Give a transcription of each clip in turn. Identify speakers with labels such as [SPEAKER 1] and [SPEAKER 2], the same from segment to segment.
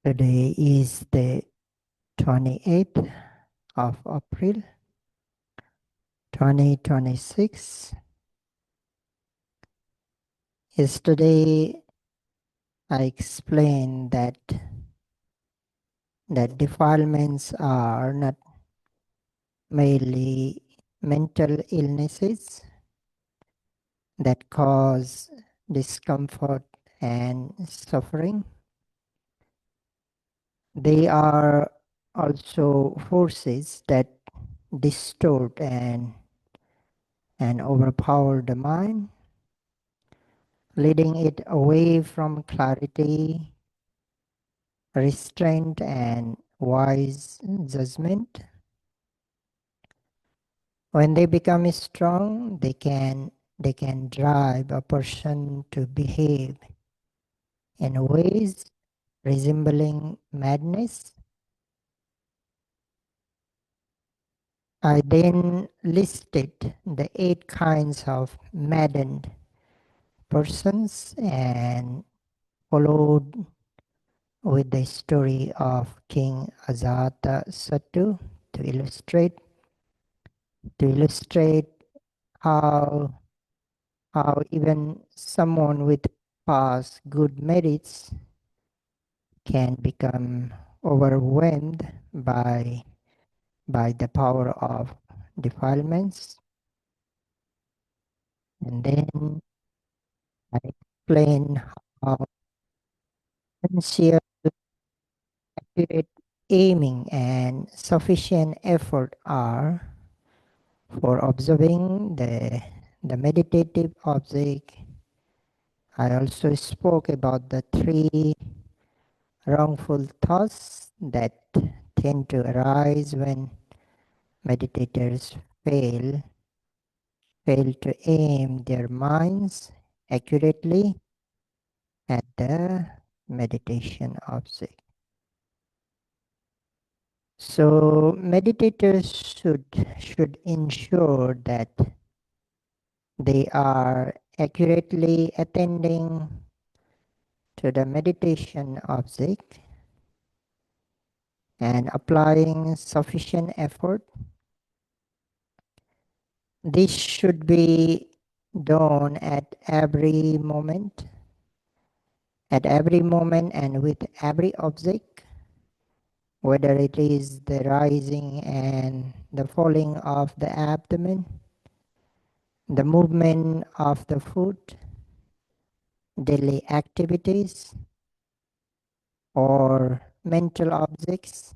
[SPEAKER 1] Today is the 28th of April 2026. Yesterday I explained that defilements are not merely mental illnesses that cause discomfort and suffering. They are also forces that distort and overpower the mind, leading it away from clarity, restraint, and wise judgment. When they become strong, they can drive a person to behave in ways resembling madness. I then listed the 8 kinds of maddened persons and followed with the story of King Ajatasattu to illustrate how even someone with past good merits can become overwhelmed by the power of defilements. And then I explain how sincere, accurate aiming and sufficient effort are for observing the meditative object. I also spoke about the 3 wrongful thoughts that tend to arise when meditators fail to aim their minds accurately at the meditation object. So meditators should ensure that they are accurately attending to the meditation object and applying sufficient effort. This should be done at every moment and with every object, whether it is the rising and the falling of the abdomen, the movement of the foot, daily activities, or mental objects.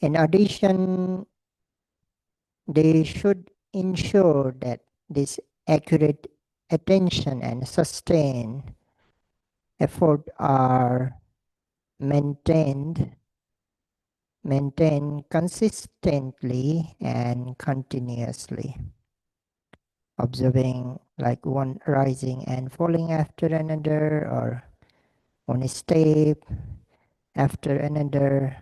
[SPEAKER 1] In addition, they should ensure that this accurate attention and sustained effort are maintained consistently and continuously, observing like one rising and falling after another, or one step after another,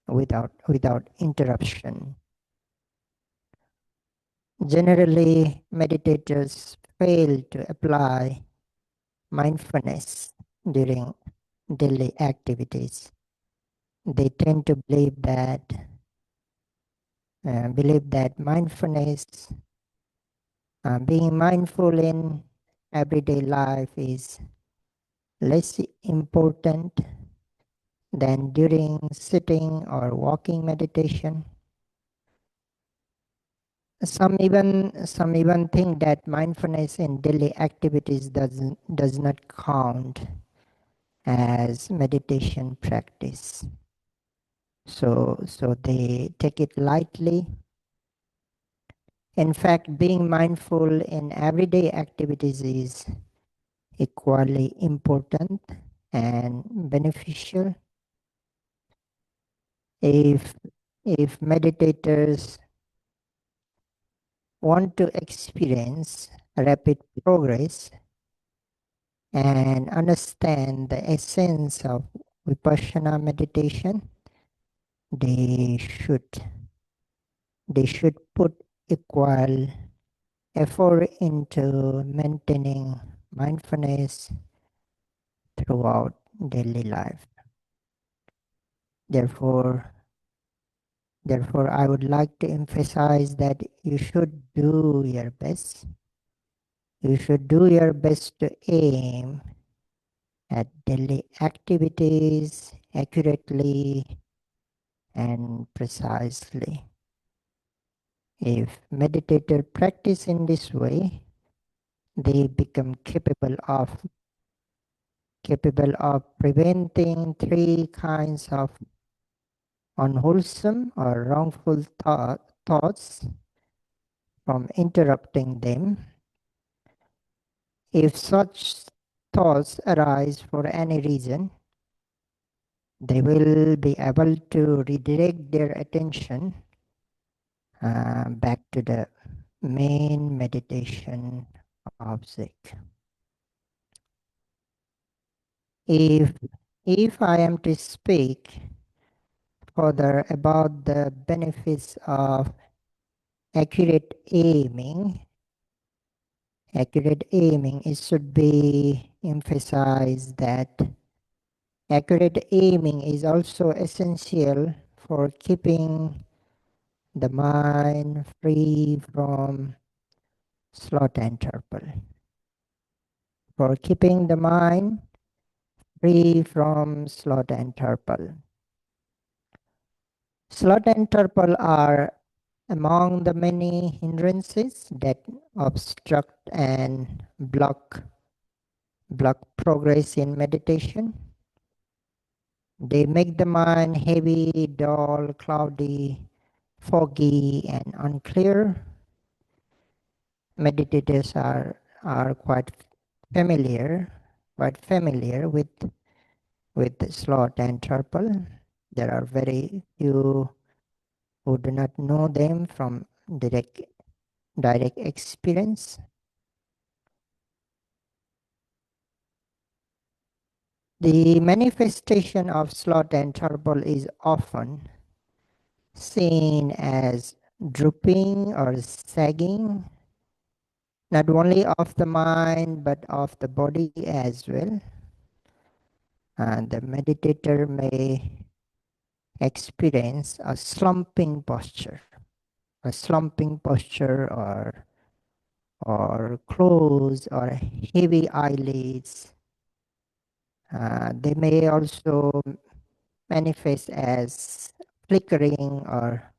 [SPEAKER 1] without interruption. Generally, meditators fail to apply mindfulness during daily activities. They tend to believe that mindfulness, being mindful in everyday life, is less important than during sitting or walking meditation. Some even think that mindfulness in daily activities does not count as meditation practice. So they take it lightly. In fact, being mindful in everyday activities is equally important and beneficial. If meditators want to experience rapid progress and understand the essence of vipassana meditation, they should put equal effort into maintaining mindfulness throughout daily life. Therefore, I would like to emphasize that you should do your best. You should do your best to aim at daily activities accurately and precisely. If meditators practice in this way, they become capable of preventing three kinds of unwholesome or wrongful thoughts from interrupting them. If such thoughts arise for any reason, they will be able to redirect their attention back to the main meditation object. If, if I am to speak further about the benefits of accurate aiming, it should be emphasized that accurate aiming is also essential for keeping the mind free from sloth and torpor. For keeping the mind free from sloth and torpor. Sloth and torpor are among the many hindrances that obstruct and block progress in meditation. They make the mind heavy, dull, cloudy, foggy, and unclear. Meditators are quite familiar with sloth and torpor. There are very few who do not know them from direct experience. The manifestation of sloth and torpor is often seen as drooping or sagging, not only of the mind but of the body as well. And the meditator may experience a slumping posture, or closed or heavy eyelids. They may also manifest as flickering or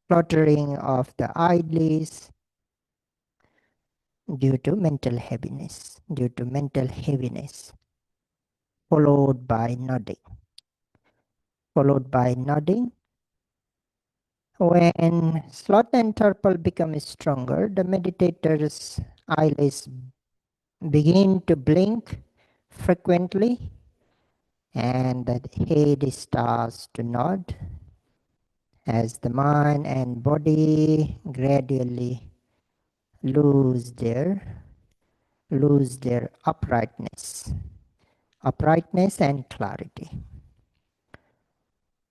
[SPEAKER 1] fluttering of the eyelids due to mental heaviness, followed by nodding. When sloth and torpor become stronger, the meditator's eyelids begin to blink frequently and the head starts to nod as the mind and body gradually lose their uprightness and clarity.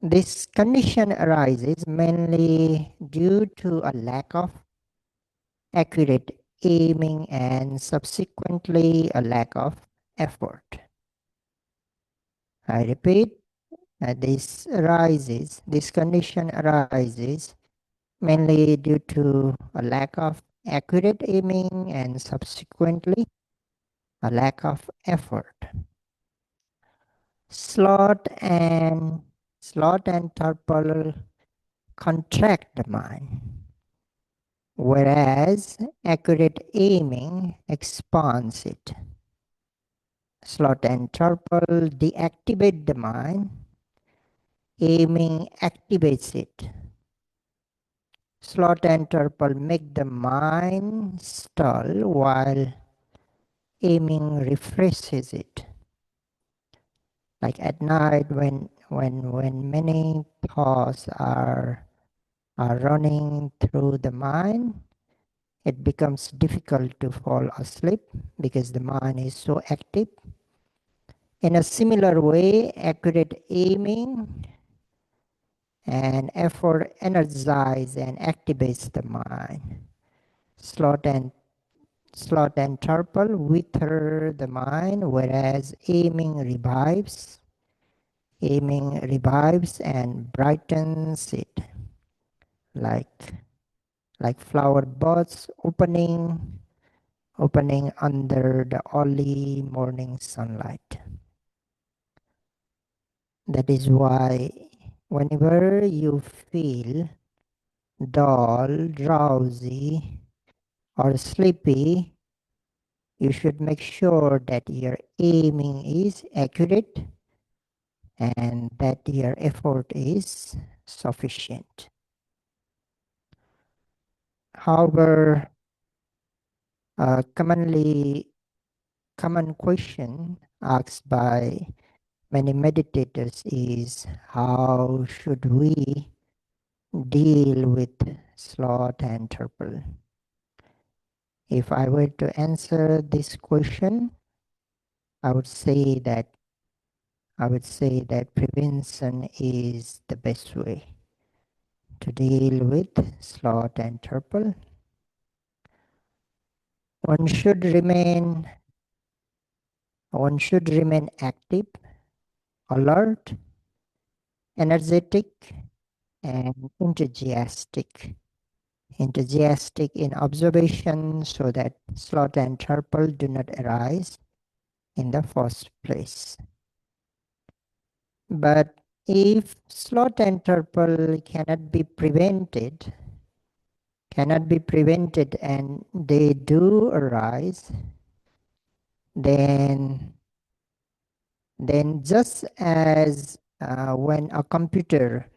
[SPEAKER 1] This condition arises mainly due to a lack of accurate aiming and subsequently a lack of effort. I repeat, this condition arises mainly due to a lack of accurate aiming and subsequently a lack of effort. Sloth and torpor contract the mind, whereas accurate aiming expands it. Sloth and torpor deactivate the mind, aiming activates it. Sloth and torpor make the mind stall while aiming refreshes it. Like at night when many thoughts are running through the mind, it becomes difficult to fall asleep because the mind is so active. In a similar way, accurate aiming and effort energize and activates the mind. Sloth and sloth and torpor wither the mind, whereas aiming revives and brightens it, like flower buds opening under the early morning sunlight. That is why whenever you feel dull, drowsy, or sleepy, you should make sure that your aiming is accurate and that your effort is sufficient. However, a common question asked by many meditators is, how should we deal with sloth and torpor? If I were to answer this question, I would say that prevention is the best way to deal with sloth and torpor. One should remain active, alert, energetic, and enthusiastic in observation so that sloth and torpor do not arise in the first place. But if sloth and torpor cannot be prevented and they do arise, then just as when a computer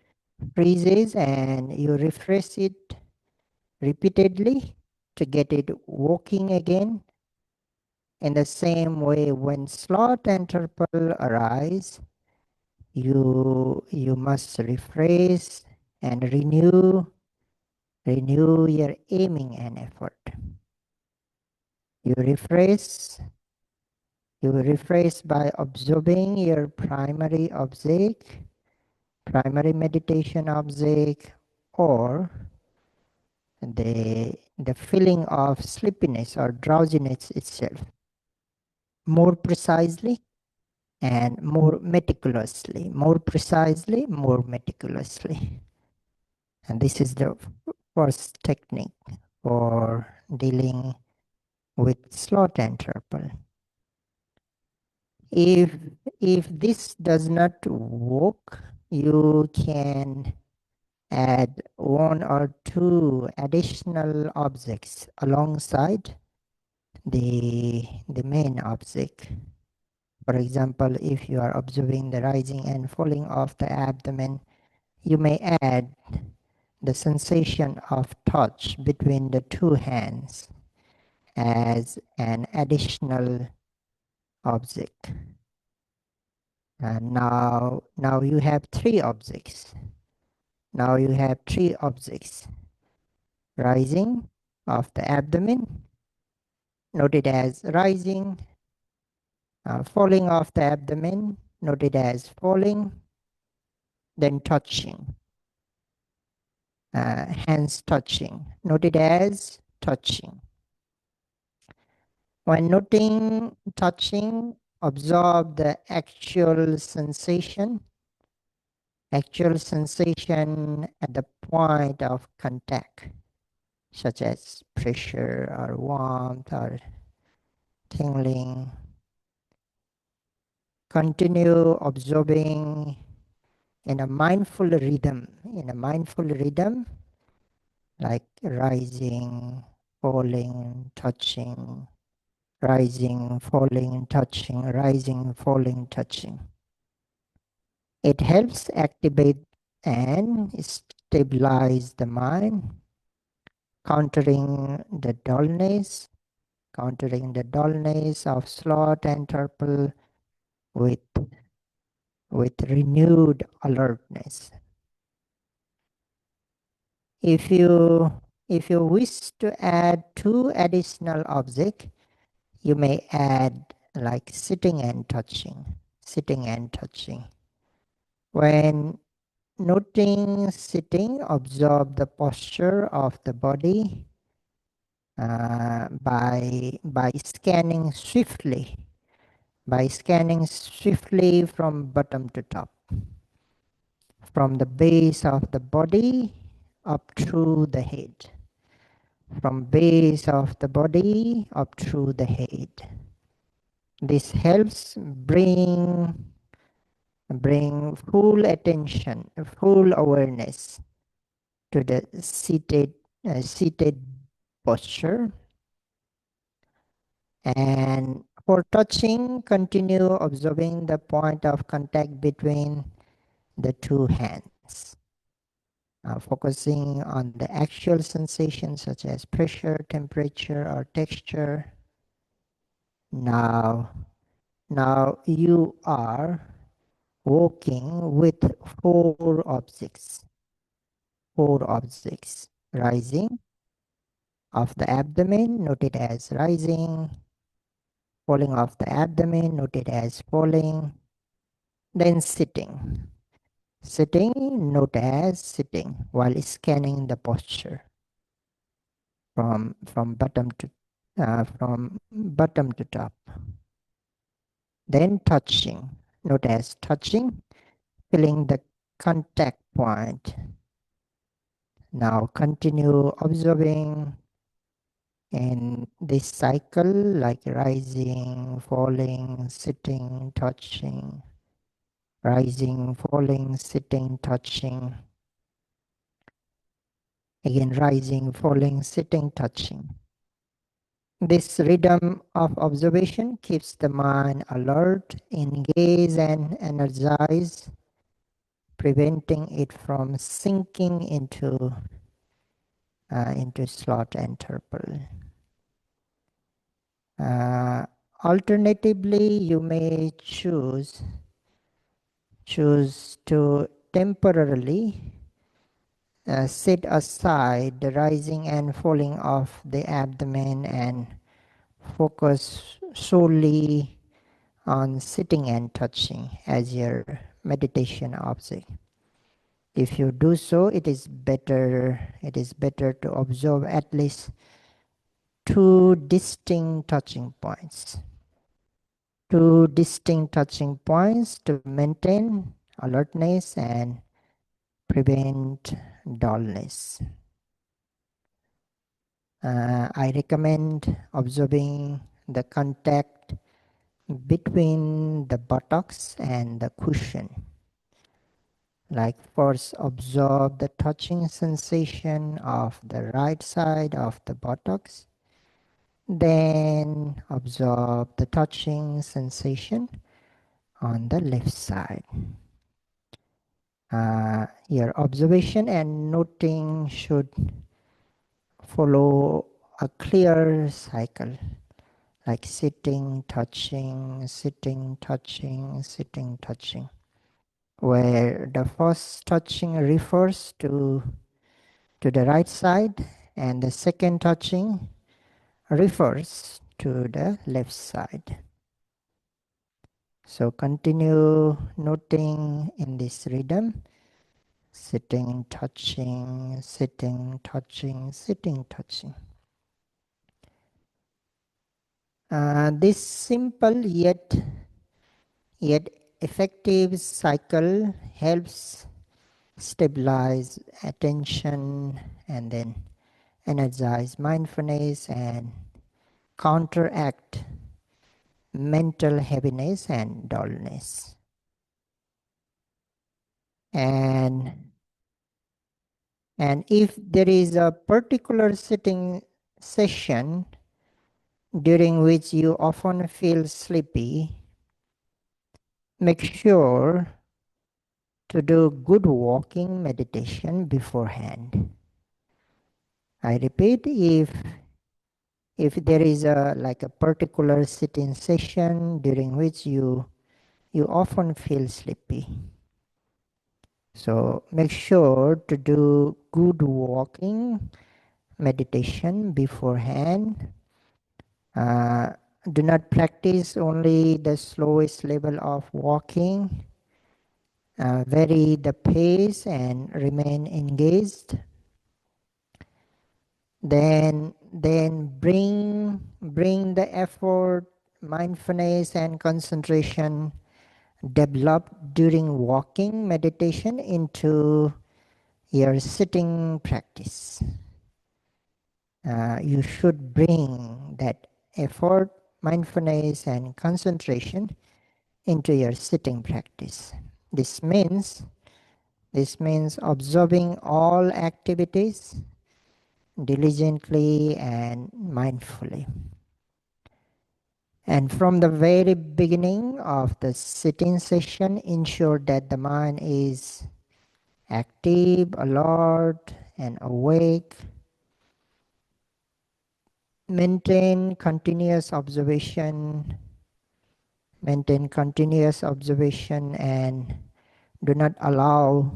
[SPEAKER 1] freezes and you refresh it repeatedly to get it working again, in the same way, when sloth and torpor arise, you must refresh and renew your aiming and effort. You refresh by observing your primary meditation object, or the feeling of sleepiness or drowsiness itself, more precisely and more meticulously. And this is the first technique for dealing with sloth and torpor. If this does not work, you can add one or two additional objects alongside the main object. For example, if you are observing the rising and falling of the abdomen, you may add the sensation of touch between the two hands as an additional object. And now you have three objects. Rising of the abdomen, noted as rising, falling of the abdomen, noted as falling, then touching, hands touching, noted as touching. When noting touching, observe the actual sensation at the point of contact, such as pressure or warmth or tingling. Continue observing in a mindful rhythm, like rising, falling, touching, rising, falling, touching, rising, falling, touching. It helps activate and stabilize the mind, countering the dullness of sloth and torpor with renewed alertness. If you wish to add two additional objects, you may add like sitting and touching. When noting sitting, observe the posture of the body by scanning swiftly, from bottom to top, from the base of the body up through the head, from base of the body up through the head. This helps bring full attention, full awareness to the seated posture. And for touching, continue observing the point of contact between the two hands, focusing on the actual sensations such as pressure, temperature, or texture. Now you are walking with four objects. Rising of the abdomen, noted as rising. Falling of the abdomen, noted as falling. Then sitting. Sitting, note as sitting, while scanning the posture from bottom to top. Then touching, note as touching, feeling the contact point. Now continue observing in this cycle, like rising, falling, sitting, touching, rising, falling, sitting, touching, again rising, falling, sitting, touching. This rhythm of observation keeps the mind alert, engaged, and energized, preventing it from sinking into sloth and torpor. Alternatively, you may choose to temporarily set aside the rising and falling of the abdomen and focus solely on sitting and touching as your meditation object. If you do so, it is better to observe at least two distinct touching points. Two distinct touching points to maintain alertness and prevent dullness. I recommend observing the contact between the buttocks and the cushion. Like first observe the touching sensation of the right side of the buttocks. Then observe the touching sensation on the left side. Your observation and noting should follow a clear cycle, like sitting, touching, sitting, touching, sitting, touching, where the first touching refers to the right side and the second touching refers to the left side. So continue noting in this rhythm, sitting, touching, sitting, touching, sitting, touching. This simple yet effective cycle helps stabilize attention and then energize mindfulness and counteract mental heaviness and dullness. And if there is a particular sitting session during which you often feel sleepy, make sure to do good walking meditation beforehand. I repeat, if there is a particular sitting session during which you often feel sleepy, so make sure to do good walking meditation beforehand. Do not practice only the slowest level of walking. Vary the pace and remain engaged. Then then bring the effort, mindfulness and concentration developed during walking meditation into your sitting practice. You should bring that effort, mindfulness and concentration into your sitting practice. This means observing all activities diligently and mindfully. And from the very beginning of the sitting session, ensure that the mind is active, alert, and awake. Maintain continuous observation. Maintain continuous observation and do not allow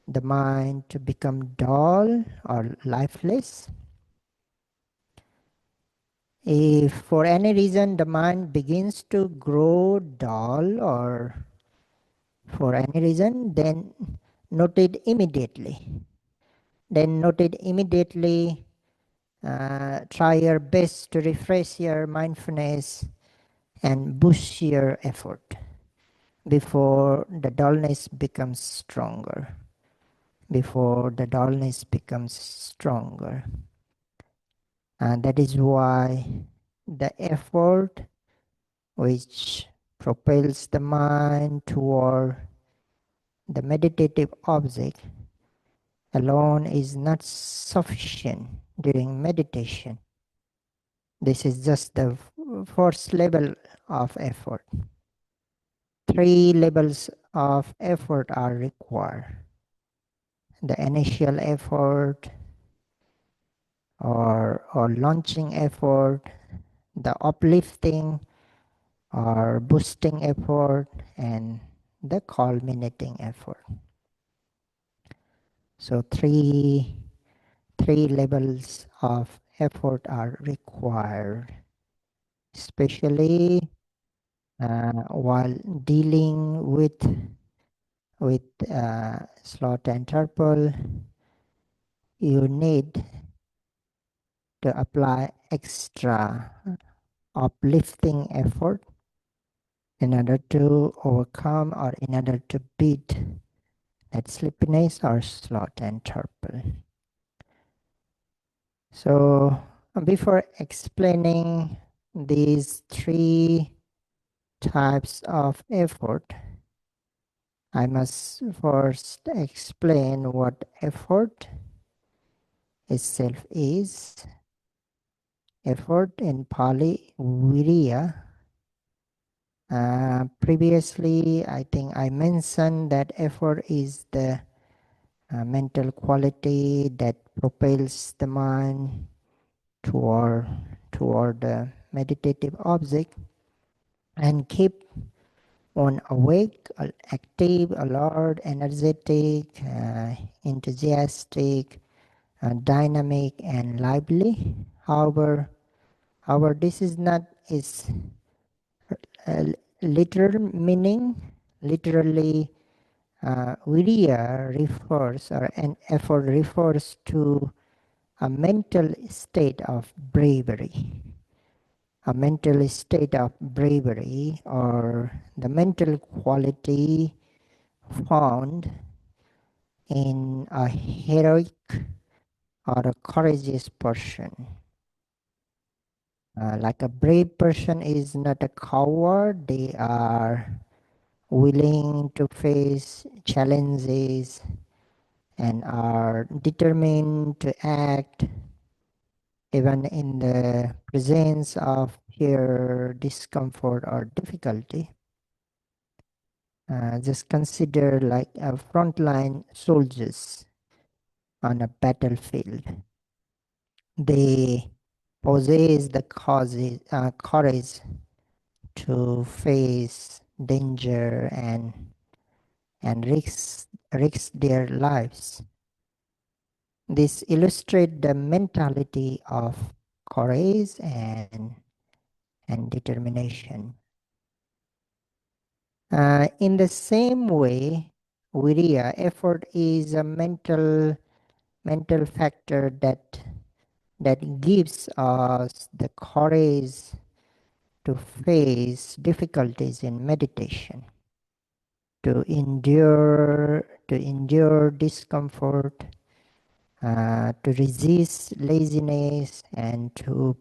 [SPEAKER 1] the mind to become dull or lifeless. If for any reason the mind begins to grow dull or for any reason, then note it immediately. Try your best to refresh your mindfulness and boost your effort before the dullness becomes stronger. Before the dullness becomes stronger. And that is why the effort which propels the mind toward the meditative object alone is not sufficient during meditation. This is just the first level of effort. 3 levels of effort are required. The initial effort or launching effort, the uplifting or boosting effort, and the culminating effort. So three levels of effort are required, especially while dealing with sloth and torpor. You need to apply extra uplifting effort in order to overcome or in order to beat that sleepiness or sloth and torpor. So before explaining these 3 types of effort, I must first explain what effort itself is. Effort in Pali, virya. Previously, I think I mentioned that effort is the mental quality that propels the mind toward the meditative object and keep one awake, active, alert, energetic, enthusiastic, dynamic, and lively. However, this is not its literal meaning. Literally, virya refers, or an effort refers to a mental state of bravery. A mental state of bravery, or the mental quality found in a heroic or a courageous person. Like a brave person is not a coward, they are willing to face challenges and are determined to act even in the presence of fear, discomfort, or difficulty. Just consider like a frontline soldiers on a battlefield. They possess the courage to face danger and risk their lives. This illustrates the mentality of courage and determination. In the same way, virya, effort is a mental factor that that gives us the courage to face difficulties in meditation, to endure discomfort, to resist laziness, and to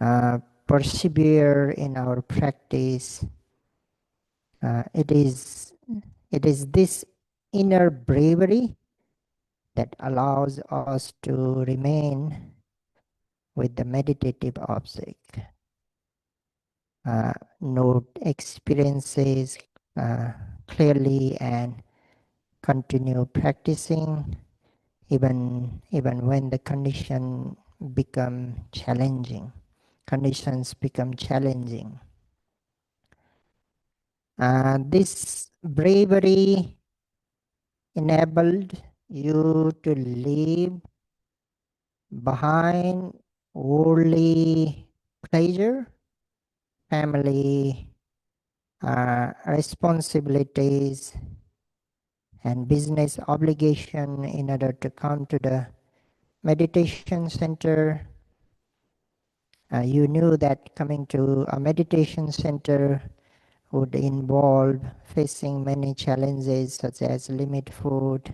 [SPEAKER 1] uh, persevere in our practice. It is this inner bravery that allows us to remain with the meditative object. Note experiences uh, clearly and continue practicing even when the conditions become challenging. This bravery enabled you to leave behind worldly pleasure, family responsibilities, and business obligation in order to come to the meditation center. You knew that coming to a meditation center would involve facing many challenges such as limit food,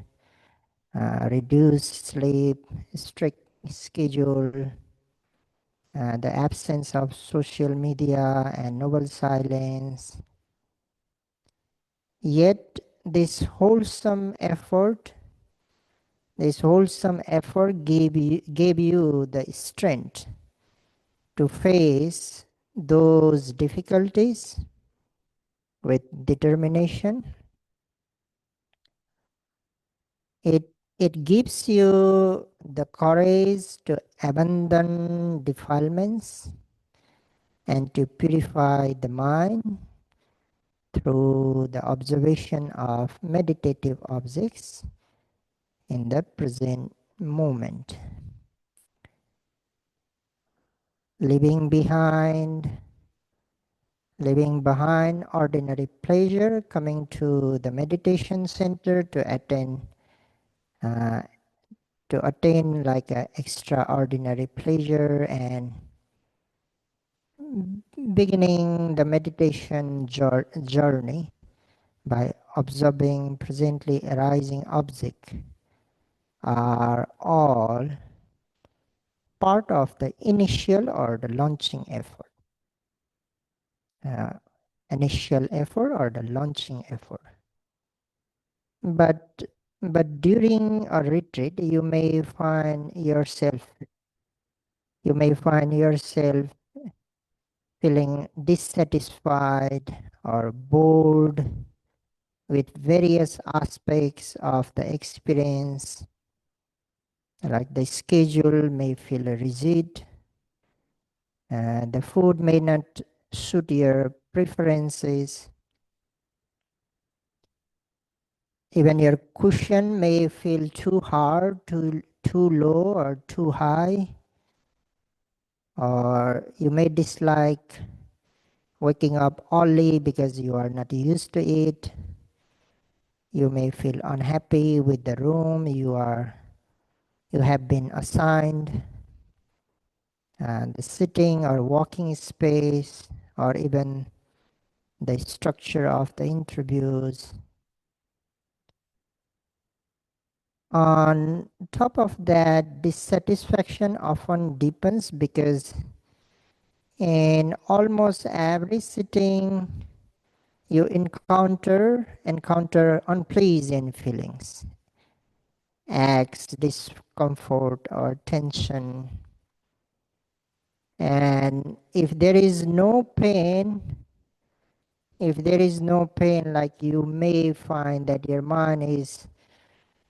[SPEAKER 1] reduced sleep, strict schedule, the absence of social media, and noble silence. Yet this wholesome effort gave you the strength to face those difficulties with determination. It gives you the courage to abandon defilements and to purify the mind through the observation of meditative objects in the present moment. Leaving behind ordinary pleasure, coming to the meditation center uh, to attain like a extraordinary pleasure, and beginning the meditation journey by observing presently arising object are all part of the initial or the launching effort. Uh, Initial effort or the launching effort. But during a retreat, you may find yourself feeling dissatisfied or bored with various aspects of the experience. Like the schedule may feel rigid, the food may not suit your preferences, even your cushion may feel too hard, too low, or too high, or you may dislike waking up early because you are not used to it. You may feel unhappy with the room you have been assigned, the sitting or walking space, or even the structure of the interviews. On top of that, dissatisfaction often deepens because in almost every sitting you encounter unpleasant feelings, aches, discomfort, or tension. And if there is no pain, like you may find that your mind is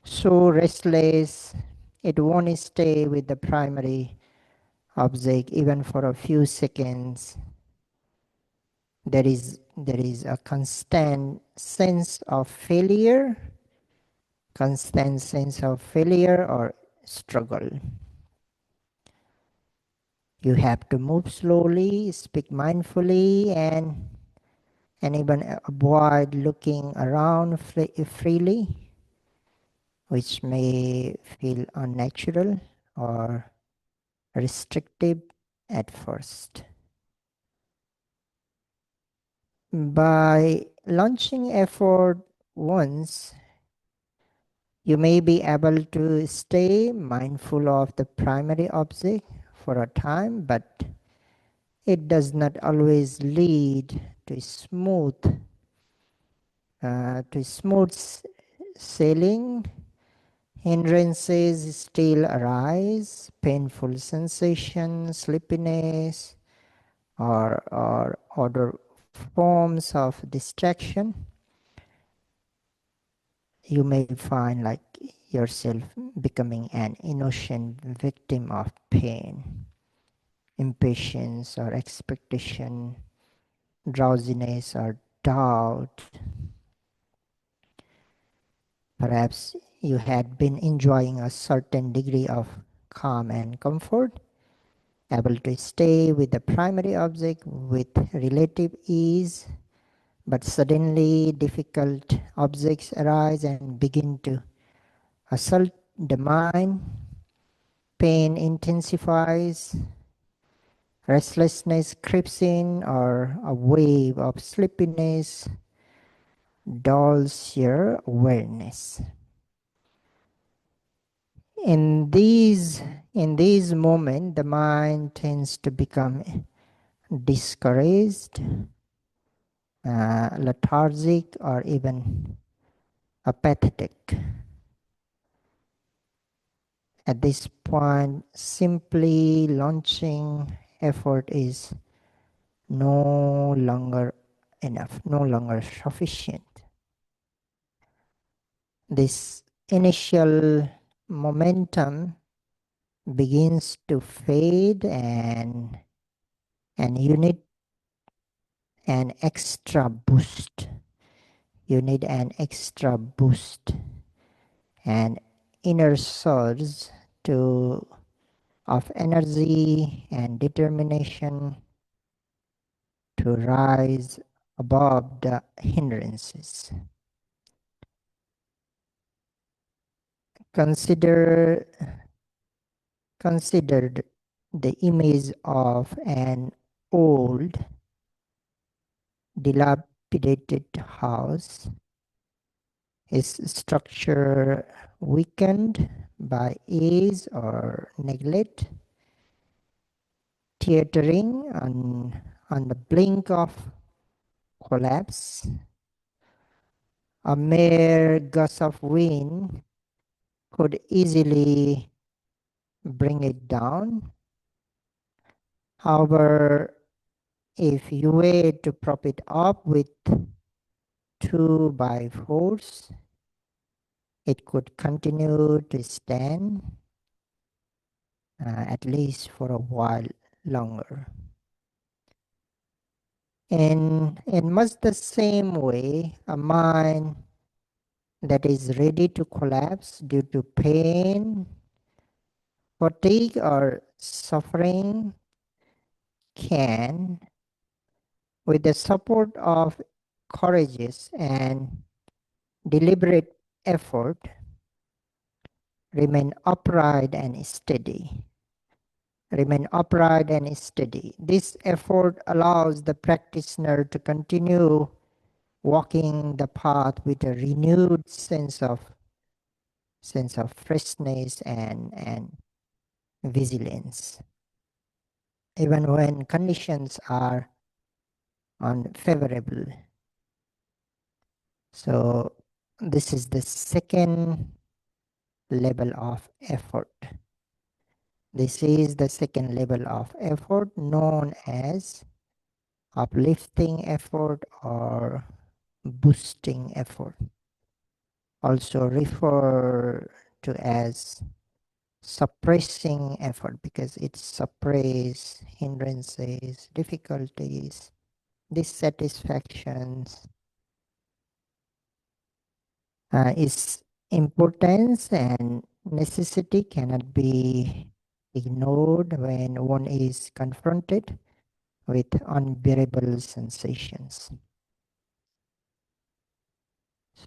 [SPEAKER 1] so restless, it won't stay with the primary object even for a few seconds. There is a constant sense of failure or struggle. You have to move slowly, speak mindfully, and even avoid looking around freely, which may feel unnatural or restrictive at first. By launching effort once, you may be able to stay mindful of the primary object for a time, but it does not always lead to smooth sailing. Hindrances still arise, painful sensation, sleepiness, or other forms of distraction. You may find like yourself becoming an innocent victim of pain, impatience or expectation, drowsiness or doubt. Perhaps you had been enjoying a certain degree of calm and comfort, able to stay with the primary object with relative ease, but suddenly difficult objects arise and begin to assault the mind. Pain intensifies, restlessness creeps in, or a wave of sleepiness dulls your awareness. In these in these moments, the mind tends to become discouraged, lethargic, or even apathetic. At this point, simply launching effort is no longer enough, no longer sufficient. This initial momentum begins to fade, and you need an extra boost. You need an extra boost, an inner surge to of energy and determination to rise above the hindrances. Consider considered the image of an old, dilapidated house, its structure weakened by age or neglect, teetering on the blink of collapse. A mere gust of wind could easily bring it down. However, if you were to prop it up with 2 by 4s, it could continue to stand at least for a while longer. In much the same way, a mind that is ready to collapse due to pain, fatigue, or suffering can, with the support of courageous and deliberate effort, remain upright and steady. Remain upright and steady. This effort allows the practitioner to continue walking the path with a renewed sense of freshness and vigilance, even when conditions are unfavorable. So this is the second level of effort. This is the second level of effort known as uplifting effort or boosting effort, also referred to as suppressing effort because it suppresses hindrances, difficulties, dissatisfactions. Its importance and necessity cannot be ignored when one is confronted with unbearable sensations.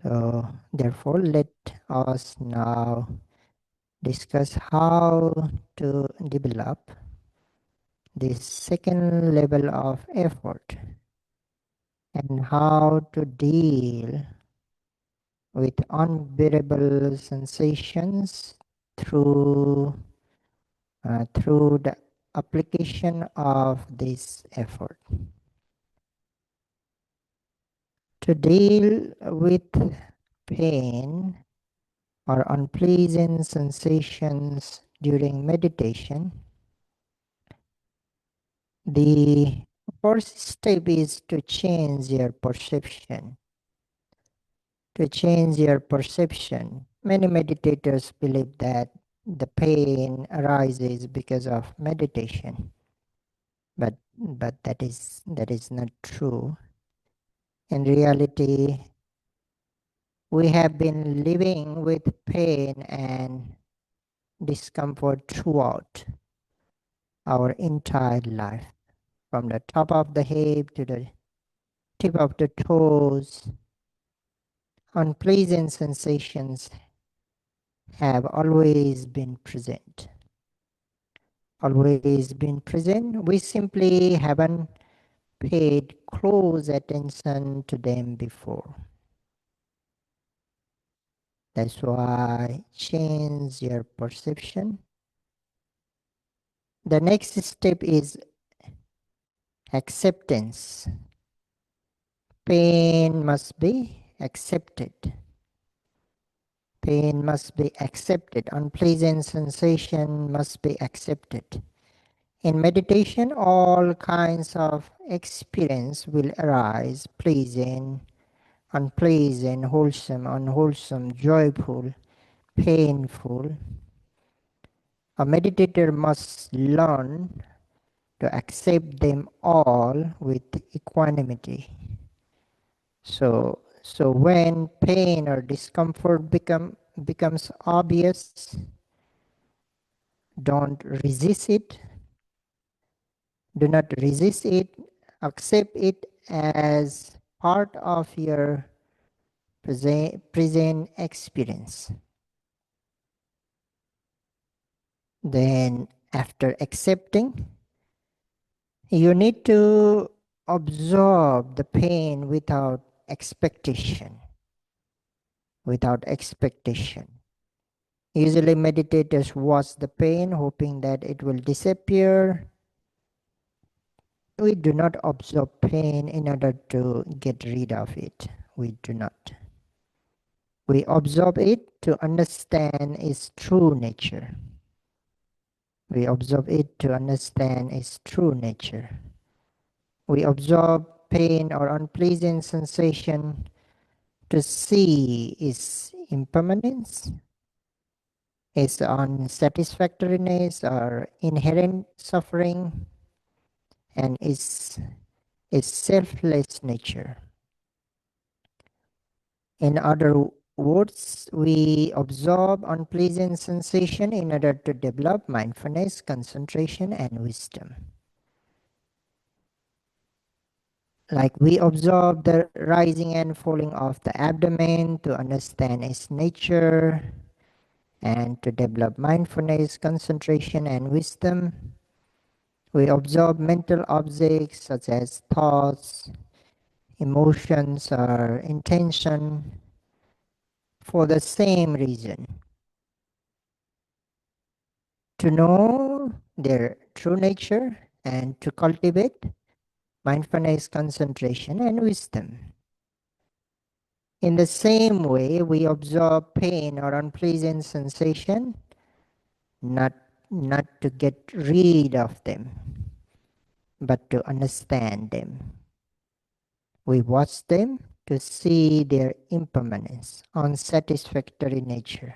[SPEAKER 1] So, therefore, let us now discuss how to develop this second level of effort and how to deal with unbearable sensations through the application of this effort. To deal with pain or unpleasant sensations during meditation, the first step is to change your perception. To change your perception. Many meditators believe that the pain arises because of meditation, but that is not true. In reality, we have been living with pain and discomfort throughout our entire life, from the top of the head to the tip of the toes. Unpleasant sensations have always been present. Always been present. We simply haven't paid close attention to them before. That's why change your perception. The next step is acceptance. Pain must be accepted. Pain must be accepted. Unpleasant sensation must be accepted. In meditation, all kinds of experience will arise: pleasing, unpleasant, wholesome, unwholesome, joyful, painful. A meditator must learn to accept them all with equanimity. So when pain or discomfort becomes obvious, don't resist it. Do not resist it. Accept it as part of your present experience. Then, after accepting, you need to absorb the pain without expectation. Without expectation. Usually meditators watch the pain hoping that it will disappear. We do not absorb pain in order to get rid of it. We do not. We observe it to understand its true nature. We observe it to understand its true nature. We observe pain or unpleasant sensation to see its impermanence, its unsatisfactoriness or inherent suffering, and its selfless nature. In other words, we observe unpleasant sensation in order to develop mindfulness, concentration, and wisdom. Like we observe the rising and falling of the abdomen to understand its nature and to develop mindfulness, concentration, and wisdom. We observe mental objects such as thoughts, emotions, or intention for the same reason: to know their true nature and to cultivate mindfulness, concentration, and wisdom. In the same way, we observe pain or unpleasant sensation, not to get rid of them, but to understand them. We watch them to see their impermanence, unsatisfactory nature,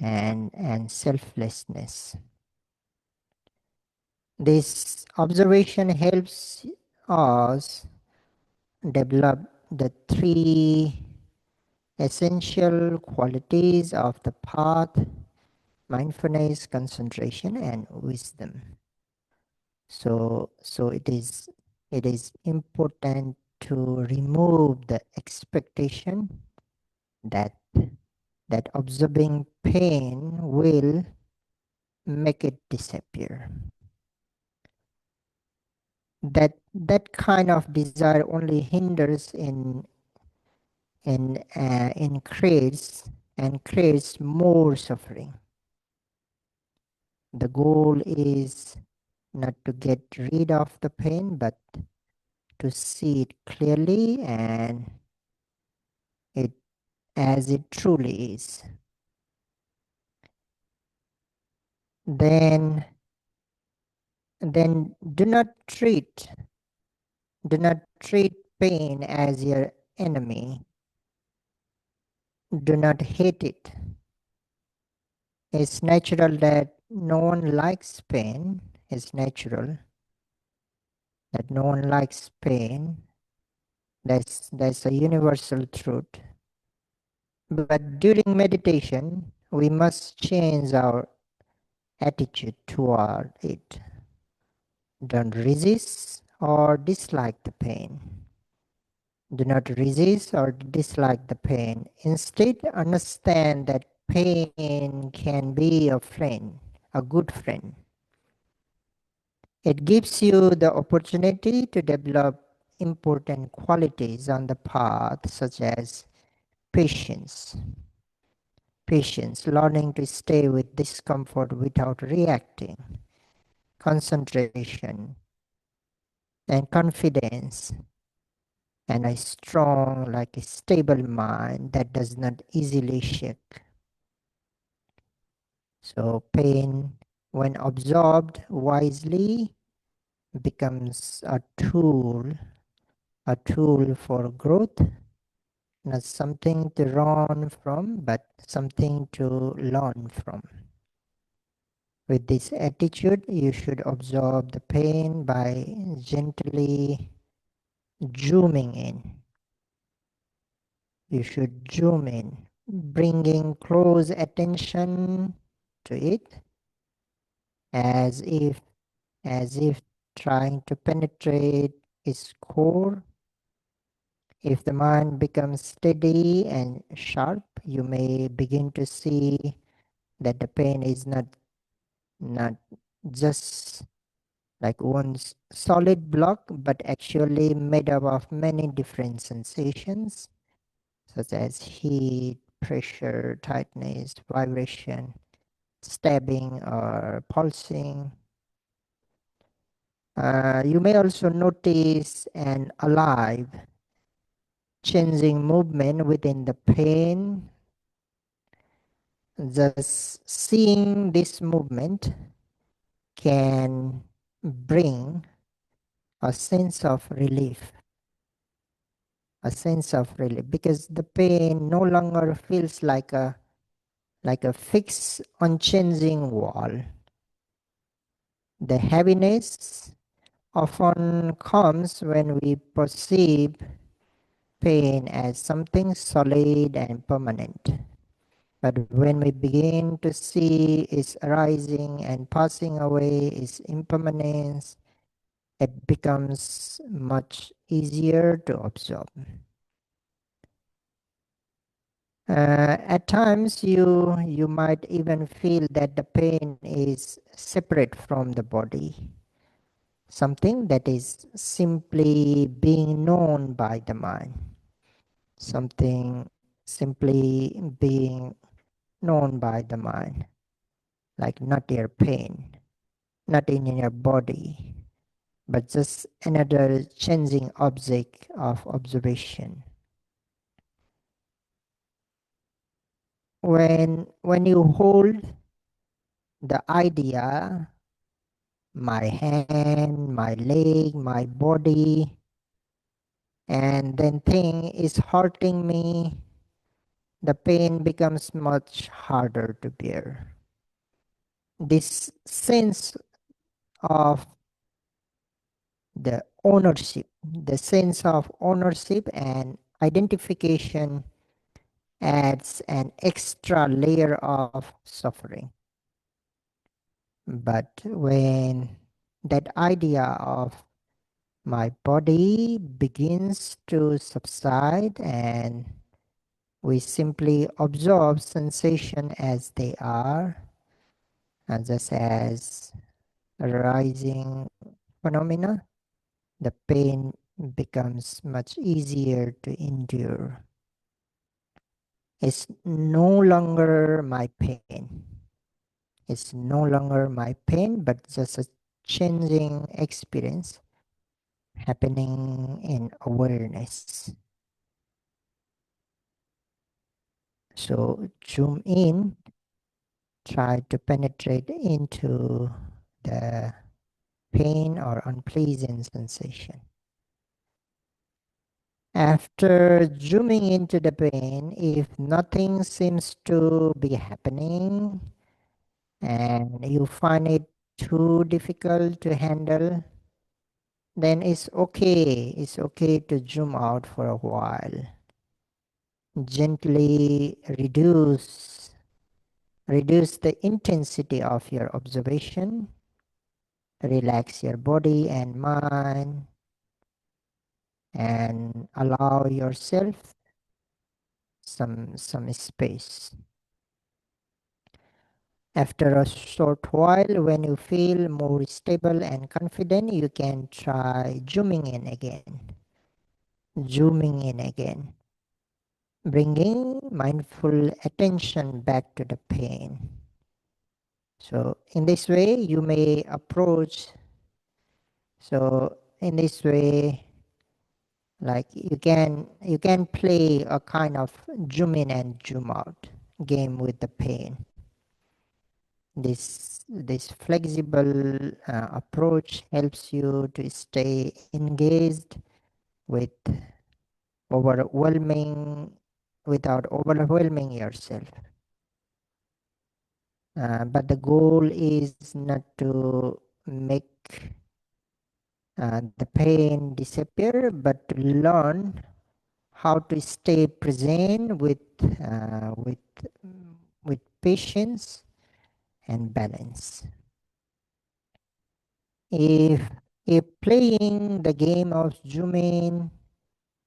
[SPEAKER 1] and selflessness. This observation helps us develop the three essential qualities of the path: mindfulness, concentration, and wisdom. So it is important to remove the expectation that that observing pain will make it disappear. That kind of desire only hinders in creates and creates more suffering. The goal is not to get rid of the pain, but to see it clearly and it as it truly is. Then then do not treat pain as your enemy. Do not hate it. It's natural that no one likes pain. It's natural that no one likes pain. That's a universal truth. But during meditation, we must change our attitude toward it. Don't resist or dislike the pain. Do not resist or dislike the pain. Instead, understand that pain can be a friend, a good friend. It gives you the opportunity to develop important qualities on the path, such as patience. Patience, learning to stay with discomfort without reacting, concentration, and confidence, and a strong, like a stable mind that does not easily shake. So pain, when absorbed wisely, becomes a tool for growth, not something to run from, but something to learn from. With this attitude, you should absorb the pain by gently zooming in. You should zoom in, bringing close attention to it, as if trying to penetrate its core. If the mind becomes steady and sharp, you may begin to see that the pain is not just like one solid block, but actually made up of many different sensations, such as heat, pressure, tightness, vibration, stabbing, or pulsing. You may also notice an alive, changing movement within the pain. Just seeing this movement can bring a sense of relief, because the pain no longer feels like a fixed, unchanging wall. The heaviness often comes when we perceive pain as something solid and permanent. But when we begin to see its arising and passing away, its impermanence, it becomes much easier to observe. At times, you might even feel that the pain is separate from the body, something that is simply being known by the mind, something simply being known by the mind, like not your pain, not in your body, but just another changing object of observation. When you hold the idea, my hand, my leg, my body, and then thing is hurting me, the pain becomes much harder to bear. This sense of the sense of ownership and identification adds an extra layer of suffering. But when that idea of my body begins to subside and We simply observe sensation as they are, just as arising phenomena. The pain becomes much easier to endure. It's no longer my pain. It's no longer my pain, but just a changing experience happening in awareness. So zoom in, try to penetrate into the pain or unpleasant sensation. After zooming into the pain, if nothing seems to be happening and you find it too difficult to handle, then it's okay. It's okay to zoom out for a while. Gently reduce the intensity of your observation, relax your body and mind, and allow yourself some space. After a short while, when you feel more stable and confident, you can try zooming in again. Zooming in again. Bringing mindful attention back to the pain. So in this way, you may approach, so in this way, like you can play a kind of zoom in and zoom out game with the pain. This flexible approach helps you to stay engaged with overwhelming without overwhelming yourself. But the goal is not to make the pain disappear, but to learn how to stay present with patience and balance. If if playing the game of zoom in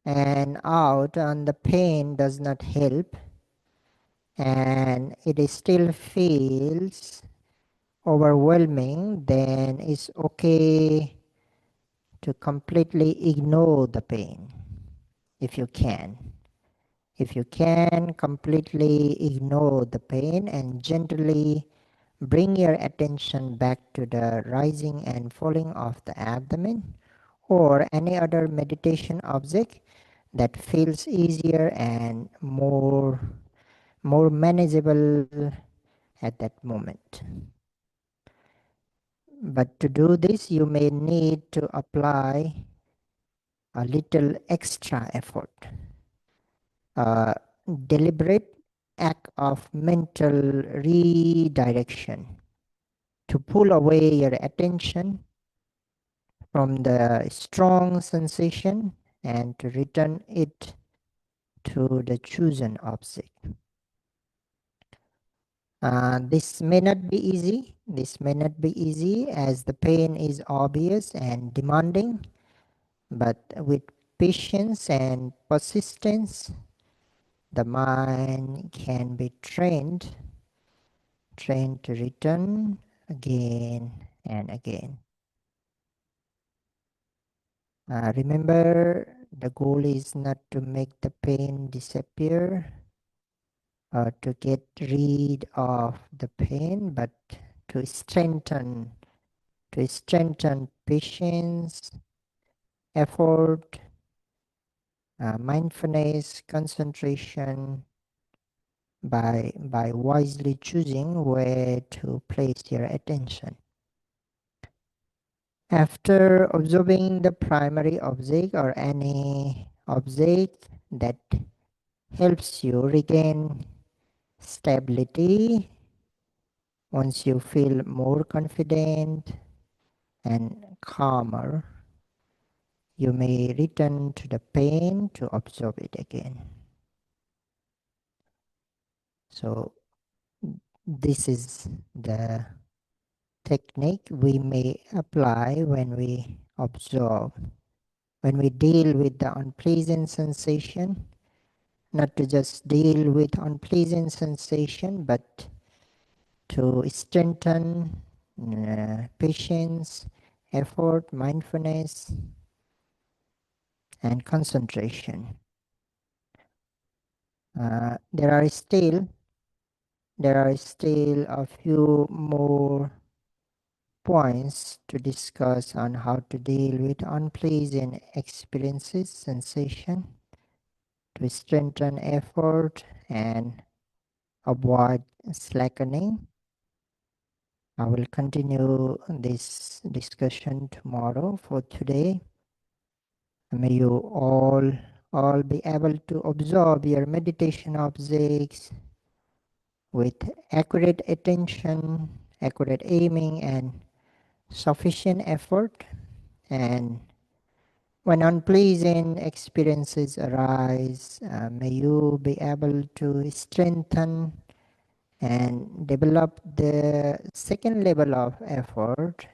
[SPEAKER 1] and out on the pain does not help, and it still feels overwhelming, then it's okay to completely ignore the pain if you can. If you can completely ignore the pain and gently bring your attention back to the rising and falling of the abdomen or any other meditation object that feels easier and more manageable at that moment. But to do this, you may need to apply a little extra effort, a deliberate act of mental redirection to pull away your attention from the strong sensation and to return it to the chosen object. This may not be easy. This may not be easy as the pain is obvious and demanding, but with patience and persistence, the mind can be trained to return again and again. Remember, the goal is not to make the pain disappear or to get rid of the pain, but to strengthen patience, effort, mindfulness, concentration by wisely choosing where to place your attention. After observing the primary object or any object that helps you regain stability, once you feel more confident and calmer, you may return to the pain to observe it again. So this is the technique we may apply when we observe, when we deal with the unpleasant sensation not to just deal with unpleasant sensation, but to strengthen patience, effort, mindfulness, and concentration. There are still a few more points to discuss on how to deal with unpleasant experiences, sensation, to strengthen effort and avoid slackening. I will continue this discussion tomorrow. For today, may you all be able to observe your meditation objects with accurate attention, accurate aiming, and sufficient effort. And when unpleasant experiences arise, may you be able to strengthen and develop the second level of effort,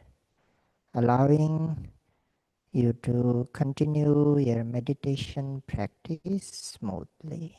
[SPEAKER 1] allowing you to continue your meditation practice smoothly.